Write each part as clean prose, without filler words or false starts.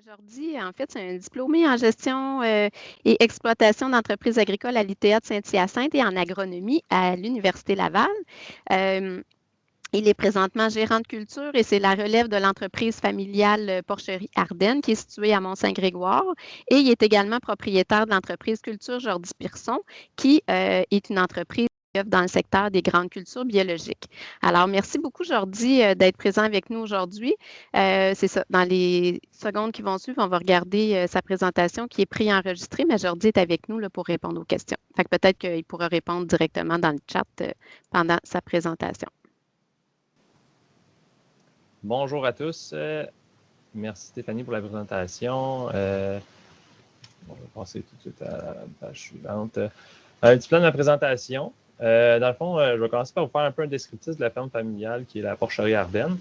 Jordi, en fait, c'est un diplômé en gestion et exploitation d'entreprises agricoles à l'ITA de Saint-Hyacinthe et en agronomie à l'Université Laval. Euh, il est présentement gérant de culture et c'est la relève de l'entreprise familiale Porcherie Ardennes qui est située à Mont-Saint-Grégoire. Et il est également propriétaire de l'entreprise Culture Jordi Pearson qui est une entreprise dans le secteur des grandes cultures biologiques. Alors, merci beaucoup, Jordi, d'être présent avec nous aujourd'hui. C'est ça. Dans les secondes qui vont suivre, on va regarder sa présentation qui est pré-enregistrée, mais Jordi est avec nous là, pour répondre aux questions. Fait que peut-être qu'il pourra répondre directement dans le chat pendant sa présentation. Bonjour à tous. Merci Stéphanie pour la présentation. On va passer tout de suite à la page suivante. Un petit plan de la présentation. Dans le fond, je vais commencer par vous faire un peu un descriptif de la ferme familiale qui est la Porcherie Ardennes.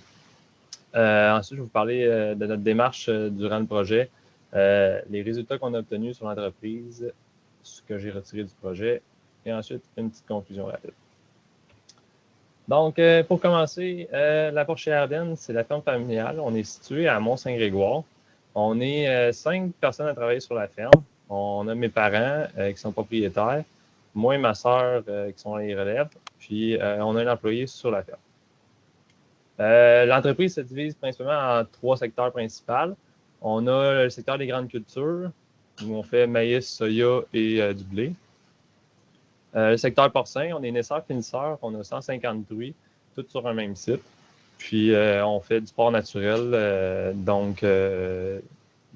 Ensuite, je vais vous parler de notre démarche durant le projet, les résultats qu'on a obtenus sur l'entreprise, ce que j'ai retiré du projet, et ensuite une petite conclusion rapide. Donc, pour commencer, la Porcherie Ardennes, c'est la ferme familiale. On est situé à Mont-Saint-Grégoire. On est 5 personnes à travailler sur la ferme. On a mes parents qui sont propriétaires, moi et ma soeur qui sont les relèves, puis on a un employé sur la ferme. L'entreprise se divise principalement en 3 secteurs principaux. On a le secteur des grandes cultures, où on fait maïs, soya et du blé. Le secteur porcin, on est naisseurs-finisseurs, on a 150 truies, toutes sur un même site. Puis, on fait du porc naturel, dans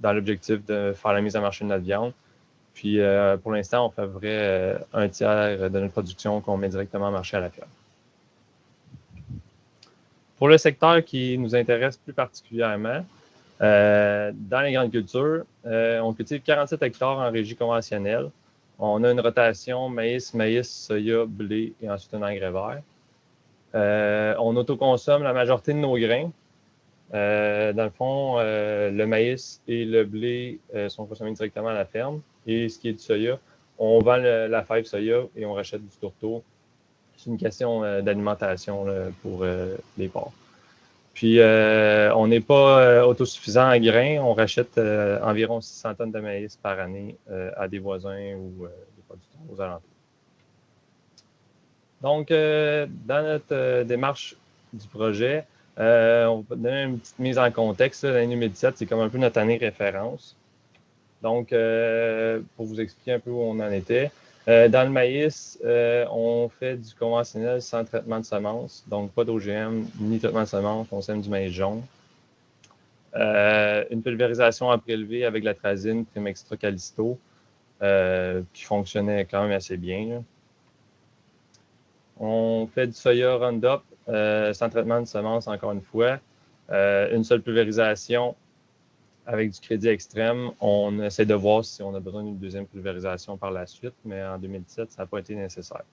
l'objectif de faire la mise en marché de notre viande. Puis, pour l'instant, on fait un tiers de notre production qu'on met directement en marché à la ferme. Pour le secteur qui nous intéresse plus particulièrement, dans les grandes cultures, on cultive 47 hectares en régie conventionnelle. On a une rotation maïs, soya, blé et ensuite un engrais vert. On autoconsomme la majorité de nos grains. Dans le fond, le maïs et le blé sont consommés directement à la ferme. Et ce qui est du soya, on vend la fève soya et on rachète du tourteau. C'est une question d'alimentation pour les porcs. Puis, on n'est pas autosuffisant en grains. On rachète environ 600 tonnes de maïs par année à des voisins ou des producteurs aux alentours. Donc, dans notre démarche du projet, on va donner une petite mise en contexte. L'année 2017, c'est comme un peu notre année référence. Donc, pour vous expliquer un peu où on en était, dans le maïs, on fait du conventionnel sans traitement de semences, donc pas d'OGM ni traitement de semences, on sème du maïs jaune. Une pulvérisation à prélever avec la trazine Primextra Callisto, qui fonctionnait quand même assez bien. Là. On fait du soya Roundup sans traitement de semences, encore une fois. Une seule pulvérisation avec du crédit extrême. On essaie de voir si on a besoin d'une deuxième pulvérisation par la suite, mais en 2017, ça n'a pas été nécessaire.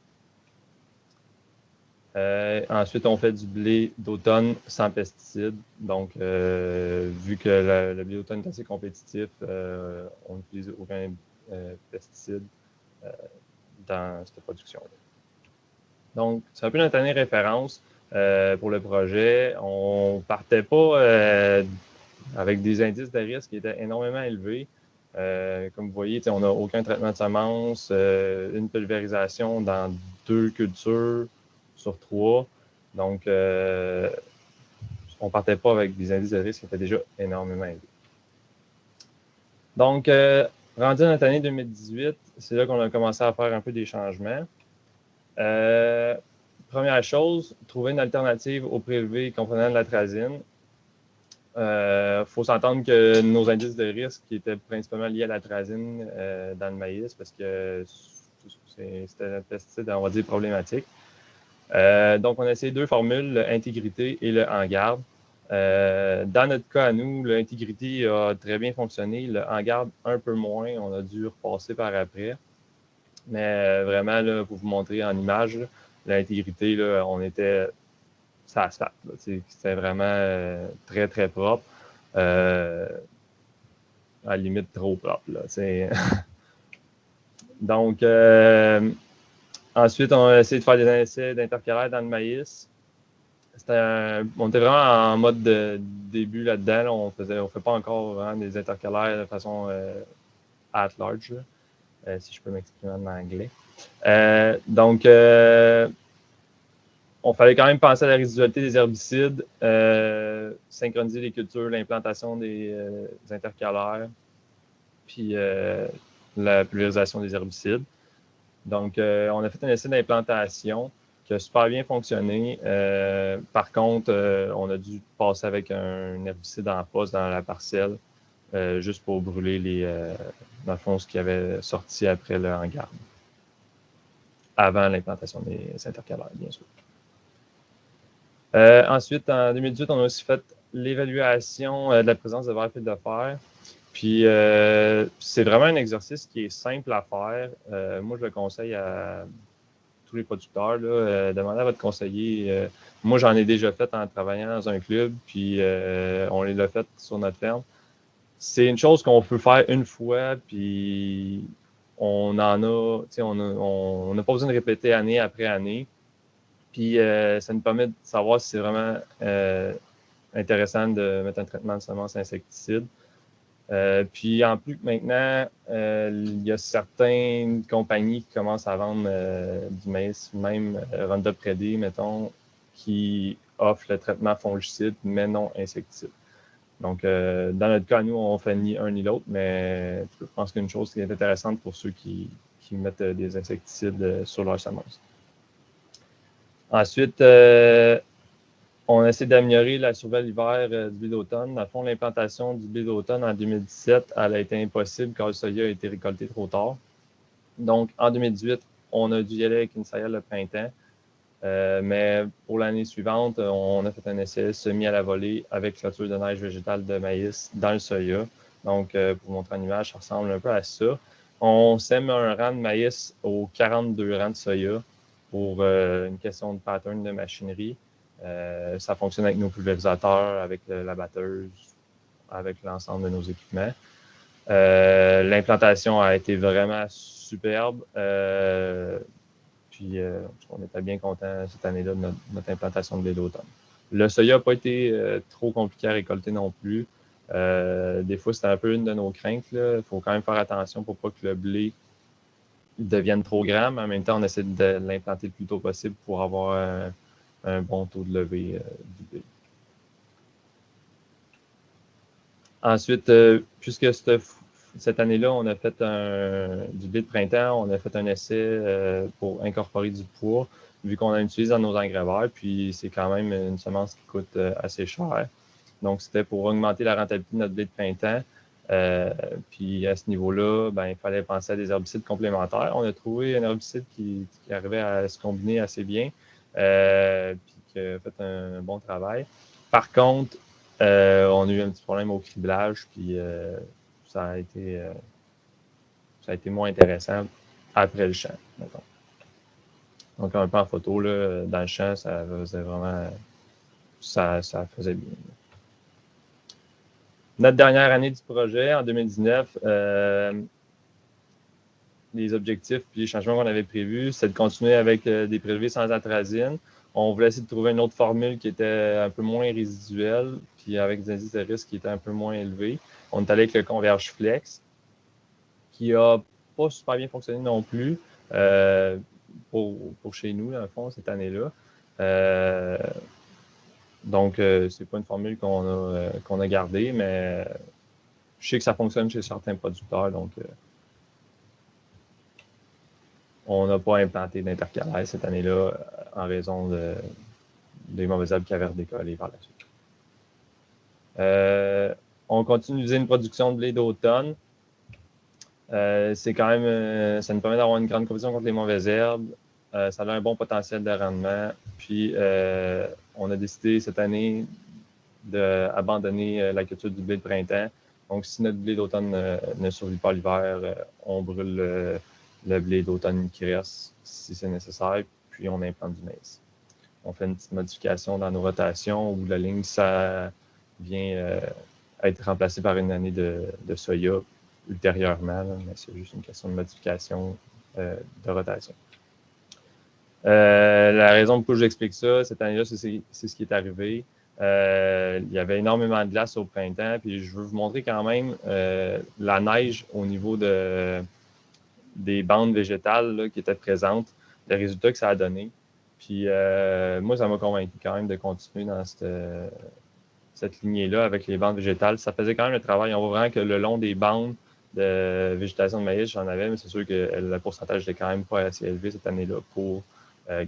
Ensuite, on fait du blé d'automne sans pesticides. Donc, vu que le blé d'automne est assez compétitif, on n'utilise aucun pesticide dans cette production-là. Donc, c'est un peu notre année référence pour le projet. On ne partait pas avec des indices de risque qui étaient énormément élevés. Comme vous voyez, on n'a aucun traitement de semences, une pulvérisation dans 2 cultures sur 3. Donc, on ne partait pas avec des indices de risque qui étaient déjà énormément élevés. Donc, rendu à notre année 2018, c'est là qu'on a commencé à faire un peu des changements. Première chose, trouver une alternative au prélevé comprenant de la trazine. Faut s'entendre que nos indices de risque qui étaient principalement liés à la trazine dans le maïs, parce que c'était un pesticide, on va dire, problématique. Donc, on a essayé 2 formules, le intégrité et le en garde. Dans notre cas à nous, le intégrité a très bien fonctionné, le en garde un peu moins, on a dû repasser par après. Mais vraiment, là, pour vous montrer en image, l'intégrité, on était ça asphalte. C'était vraiment très, très propre. À la limite, trop propre. Là, donc, ensuite, on a essayé de faire des essais d'intercalaire dans le maïs. on était vraiment en mode de début là-dedans. Là. On fait pas encore vraiment des intercalaires de façon at large, si je peux m'exprimer en anglais. Donc, on fallait quand même penser à la résidualité des herbicides, synchroniser les cultures, l'implantation des intercalaires, puis la pulvérisation des herbicides. Donc, on a fait un essai d'implantation qui a super bien fonctionné. Par contre, on a dû passer avec un herbicide en poste dans la parcelle, juste pour brûler dans le fond, ce qui avait sorti après le hangar. Avant l'implantation des intercalaires, bien sûr. Ensuite, en 2018, on a aussi fait l'évaluation de la présence de vers fil de fer. Puis, c'est vraiment un exercice qui est simple à faire. Moi, je le conseille à tous les producteurs. Demandez à votre conseiller. Moi, j'en ai déjà fait en travaillant dans un club, puis on l'a fait sur notre ferme. C'est une chose qu'on peut faire une fois, puis on en a, on n'a pas besoin de répéter année après année. Puis ça nous permet de savoir si c'est vraiment intéressant de mettre un traitement de semences insecticides. Puis en plus que maintenant, il y a certaines compagnies qui commencent à vendre du maïs, même Roundup Ready, mettons, qui offrent le traitement fongicide, mais non insecticide. Donc, dans notre cas, nous, on ne fait ni un ni l'autre, mais je pense qu'une chose qui est intéressante pour ceux qui mettent des insecticides sur leurs semences. Ensuite, on essaie d'améliorer la survie l'hiver du blé d'automne. Dans le fond, l'implantation du blé d'automne en 2017, elle a été impossible car le soya a été récolté trop tard. Donc, en 2018, on a dû y aller avec une céréale de printemps. Mais pour l'année suivante, on a fait un essai semi à la volée avec clôture de neige végétale de maïs dans le soya. Donc, pour montrer en image, ça ressemble un peu à ça. On sème un rang de maïs aux 42 rangs de soya pour une question de pattern de machinerie. Ça fonctionne avec nos pulvérisateurs, avec la batteuse, avec l'ensemble de nos équipements. L'implantation a été vraiment superbe. Puis, on était bien content cette année-là de notre implantation de blé d'automne. Le soya n'a pas été trop compliqué à récolter non plus. Des fois, c'était un peu une de nos craintes. Il faut quand même faire attention pour pas que le blé devienne trop grand, mais en même temps, on essaie de l'implanter le plus tôt possible pour avoir un bon taux de levée du blé. Ensuite, puisque cette année-là, on a fait du blé de printemps, on a fait un essai pour incorporer du poids, vu qu'on a utilisé dans nos engrais verts, puis c'est quand même une semence qui coûte assez cher. Donc, c'était pour augmenter la rentabilité de notre blé de printemps. Puis à ce niveau-là, il fallait penser à des herbicides complémentaires. On a trouvé un herbicide qui arrivait à se combiner assez bien, puis qui a fait un bon travail. Par contre, on a eu un petit problème au criblage, puis ça a été moins intéressant après le champ, mettons. Donc, un peu en photo, là, dans le champ, ça faisait vraiment... Ça faisait bien. Notre dernière année du projet, en 2019, les objectifs et les changements qu'on avait prévus, c'est de continuer avec des prélevés sans atrazine. On voulait essayer de trouver une autre formule qui était un peu moins résiduelle, puis avec des indices de risque qui étaient un peu moins élevés. On est allé avec le Converge Flex, qui n'a pas super bien fonctionné non plus pour chez nous, dans le fond, cette année-là. Donc, c'est pas une formule qu'on a gardée, mais je sais que ça fonctionne chez certains producteurs, donc on n'a pas implanté d'intercalaire cette année-là en raison des mauvaises herbes qui avaient redécollé par la suite. On continue d'utiliser une production de blé d'automne. C'est quand même, ça nous permet d'avoir une grande compétition contre les mauvaises herbes. Ça a un bon potentiel de rendement. Puis, on a décidé cette année d'abandonner la culture du blé de printemps. Donc, si notre blé d'automne ne survit pas l'hiver, on brûle le blé d'automne qui reste si c'est nécessaire, puis on implante du maïs. On fait une petite modification dans nos rotations où la ligne, ça vient être remplacé par une année de soya ultérieurement, là, mais c'est juste une question de modification de rotation. La raison pourquoi j'explique ça, cette année-là, c'est ce qui est arrivé. Il y avait énormément de glace au printemps, puis je veux vous montrer quand même la neige au niveau des bandes végétales là, qui étaient présentes, le résultat que ça a donné. Puis moi, ça m'a convaincu quand même de continuer dans cette lignée-là avec les bandes végétales. Ça faisait quand même le travail. On voit vraiment que le long des bandes de végétation de maïs, j'en avais, mais c'est sûr que le pourcentage était quand même pas assez élevé cette année-là pour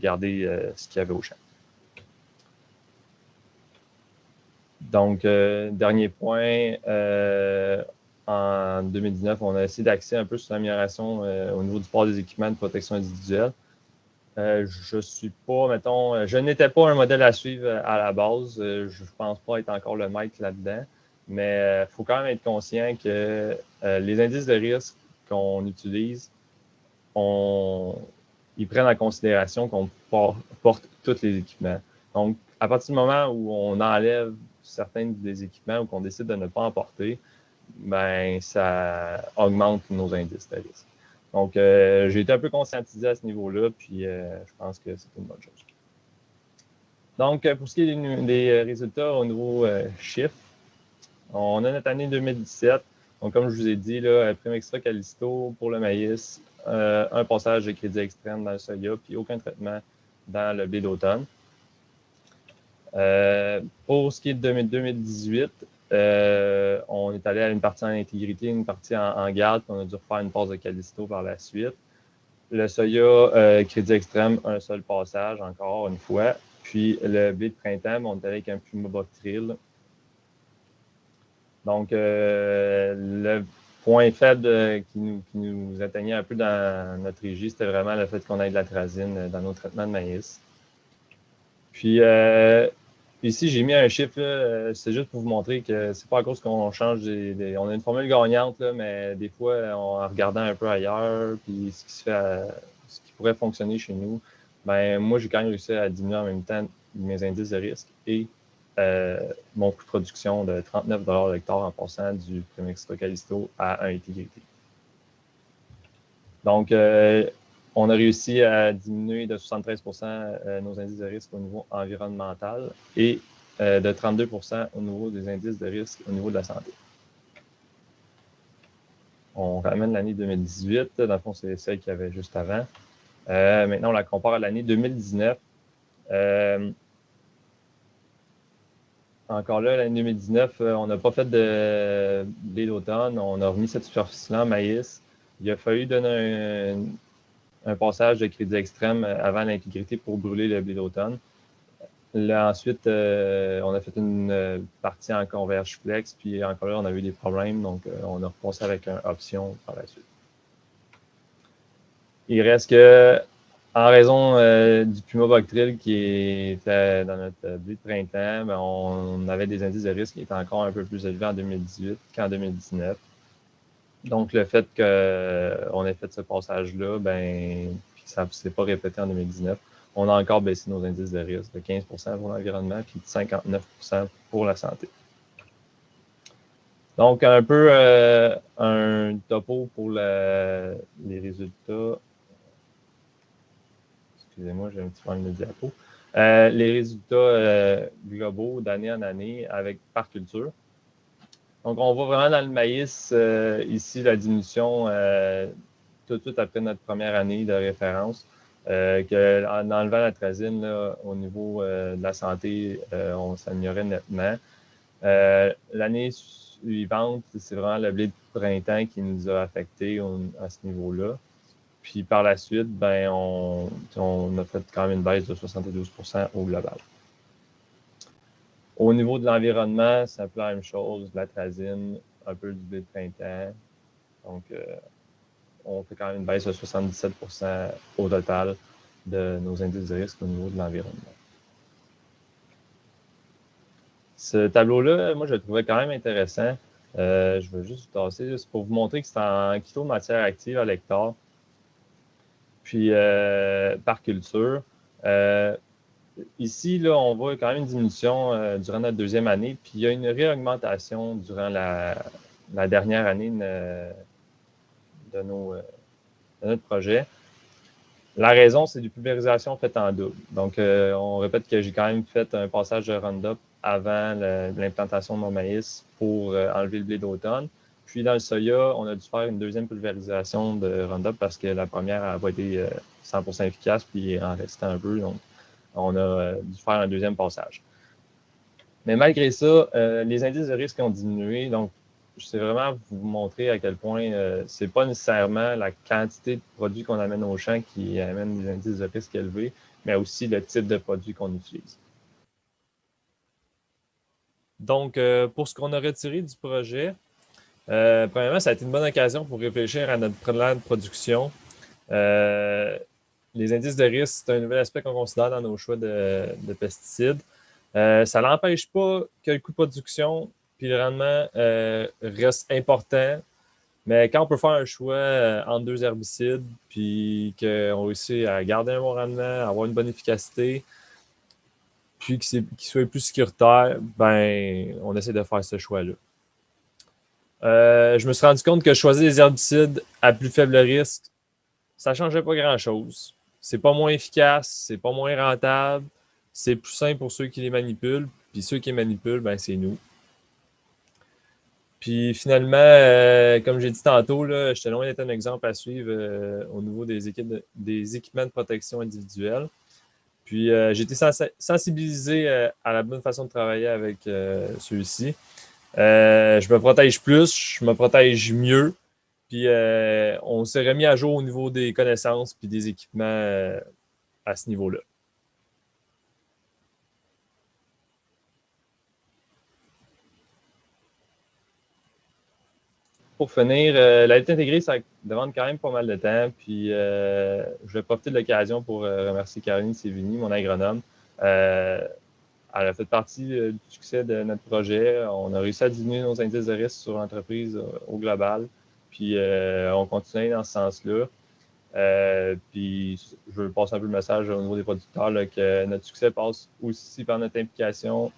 garder ce qu'il y avait au champ. Donc, dernier point, en 2019, on a essayé d'axer un peu sur l'amélioration au niveau du port des équipements de protection individuelle. Je suis pas, mettons, je n'étais pas un modèle à suivre à la base. Je ne pense pas être encore le maître là-dedans. Mais il faut quand même être conscient que les indices de risque qu'on utilise, ils prennent en considération qu'on porte tous les équipements. Donc, à partir du moment où on enlève certains des équipements ou qu'on décide de ne pas en porter, ben, ça augmente nos indices de risque. Donc, j'ai été un peu conscientisé à ce niveau-là, puis je pense que c'est une bonne chose. Donc, pour ce qui est des résultats au niveau chiffres, on a notre année 2017. Donc, comme je vous ai dit, là, prime extra Callisto pour le maïs, un passage de crédit extrême dans le soya, puis aucun traitement dans le blé d'automne. Pour ce qui est de 2018, on est allé à une partie en intégrité, une partie en garde, puis on a dû refaire une passe de Callisto par la suite. Le soya, crédit extrême, un seul passage, encore une fois. Puis le blé de printemps, on est allé avec un Puma-Boctril. Donc, le point faible qui nous atteignait un peu dans notre régie, c'était vraiment le fait qu'on ait de l'atrazine dans nos traitements de maïs. Puis, ici, j'ai mis un chiffre, c'est juste pour vous montrer que c'est pas à cause qu'on change on a une formule gagnante, là, mais des fois, en regardant un peu ailleurs, puis ce qui pourrait fonctionner chez nous, ben moi, j'ai quand même réussi à diminuer en même temps mes indices de risque et mon coût de production de 39 $ l'hectare en passant du prime extra Callisto à 1 intégrité. Donc, on a réussi à diminuer de 73 % nos indices de risque au niveau environnemental et de 32 % au niveau des indices de risque au niveau de la santé. On ramène l'année 2018, dans le fond, c'est celle qu'il y avait juste avant. Maintenant, on la compare à l'année 2019. Encore là, l'année 2019, on n'a pas fait de blé d'automne. On a remis cette superficie-là en maïs. Il a fallu donner un passage de crédit extrême avant l'intégrité pour brûler le blé d'automne. Là, ensuite, on a fait une partie en converge flex, puis encore là, on a eu des problèmes, donc on a repassé avec une option par la suite. Il reste que, en raison du Puma-Boctril qui était dans notre blé de printemps, ben, on avait des indices de risque qui étaient encore un peu plus élevés en 2018 qu'en 2019. Donc, le fait qu'on ait fait ce passage-là, ben, ça ne s'est pas répété en 2019, on a encore baissé nos indices de risque de 15 % pour l'environnement puis de 59 % pour la santé. Donc, un peu un topo pour les résultats. Excusez-moi, j'ai un petit problème de diapo. Les résultats globaux d'année en année par culture. Donc, on voit vraiment dans le maïs, ici, la diminution tout de suite après notre première année de référence. En enlevant l'atrazine, au niveau de la santé, on s'améliorait nettement. L'année suivante, c'est vraiment le blé de printemps qui nous a affectés à ce niveau-là. Puis par la suite, ben, on a fait quand même une baisse de 72 % au global. Au niveau de l'environnement, c'est un peu la même chose, de l'atrazine, un peu du blé de printemps. Donc, on fait quand même une baisse de 77 % au total de nos indices de risque au niveau de l'environnement. Ce tableau-là, moi, je le trouvais quand même intéressant. Je vais juste vous tasser, c'est pour vous montrer que c'est en kilo de matière active à l'hectare. Puis, par culture. Ici, là, on voit quand même une diminution durant notre deuxième année, puis il y a une réaugmentation durant la dernière année de notre projet. La raison, c'est des pulvérisations faites en double. Donc, on répète que j'ai quand même fait un passage de Roundup avant l'implantation de mon maïs pour enlever le blé d'automne. Puis, dans le soya, on a dû faire une deuxième pulvérisation de Roundup parce que la première n'a pas été 100% efficace, puis il en restait un peu. Donc, on a dû faire un deuxième passage. Mais malgré ça, les indices de risque ont diminué. Donc, je sais vraiment vous montrer à quel point ce n'est pas nécessairement la quantité de produits qu'on amène au champ qui amène des indices de risque élevés, mais aussi le type de produit qu'on utilise. Donc, pour ce qu'on a retiré du projet, premièrement, ça a été une bonne occasion pour réfléchir à notre plan de production. Les indices de risque, c'est un nouvel aspect qu'on considère dans nos choix de pesticides. Ça n'empêche pas que le coût de production puis le rendement reste important, mais quand on peut faire un choix entre deux herbicides puis qu'on réussit à garder un bon rendement, avoir une bonne efficacité, puis qu'il soit plus sécuritaire, ben on essaie de faire ce choix-là. Je me suis rendu compte que choisir des herbicides à plus faible risque, ça ne changeait pas grand-chose. C'est pas moins efficace, c'est pas moins rentable, c'est plus simple pour ceux qui les manipulent, puis ceux qui les manipulent, ben, c'est nous. Puis finalement, comme j'ai dit tantôt, j'étais loin d'être un exemple à suivre au niveau des équipements de protection individuelle. Puis j'ai été sensibilisé à la bonne façon de travailler avec ceux-ci. Je me protège plus, je me protège mieux. Puis on s'est remis à jour au niveau des connaissances puis des équipements à ce niveau-là. Pour finir, la lutte intégrée, ça demande quand même pas mal de temps. Puis je vais profiter de l'occasion pour remercier Caroline Sévigny, mon agronome. Elle a fait partie du succès de notre projet. On a réussi à diminuer nos indices de risque sur l'entreprise au global. Puis on continue dans ce sens-là. Puis je veux passer un peu le message au niveau des producteurs là, que notre succès passe aussi par notre implication,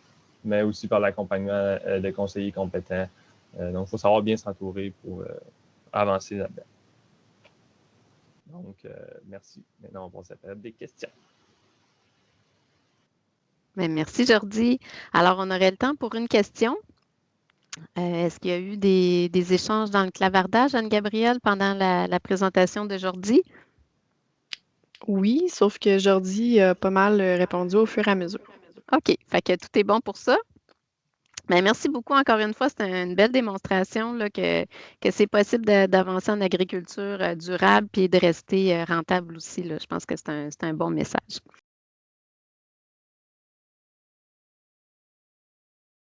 mais aussi par l'accompagnement de conseillers compétents. Donc, il faut savoir bien s'entourer pour avancer là-dedans. Donc, merci. Maintenant, on passe à la période des questions. Bien, merci, Jordi. Alors, on aurait le temps pour une question. Est-ce qu'il y a eu des échanges dans le clavardage, Anne-Gabrielle, pendant la présentation de Jordi? Oui, sauf que Jordi a pas mal répondu au fur et à mesure. OK, fait que tout est bon pour ça. Bien, merci beaucoup encore une fois. C'était une belle démonstration là, que c'est possible d'avancer en agriculture durable et de rester rentable aussi. Là. Je pense que c'est un bon message.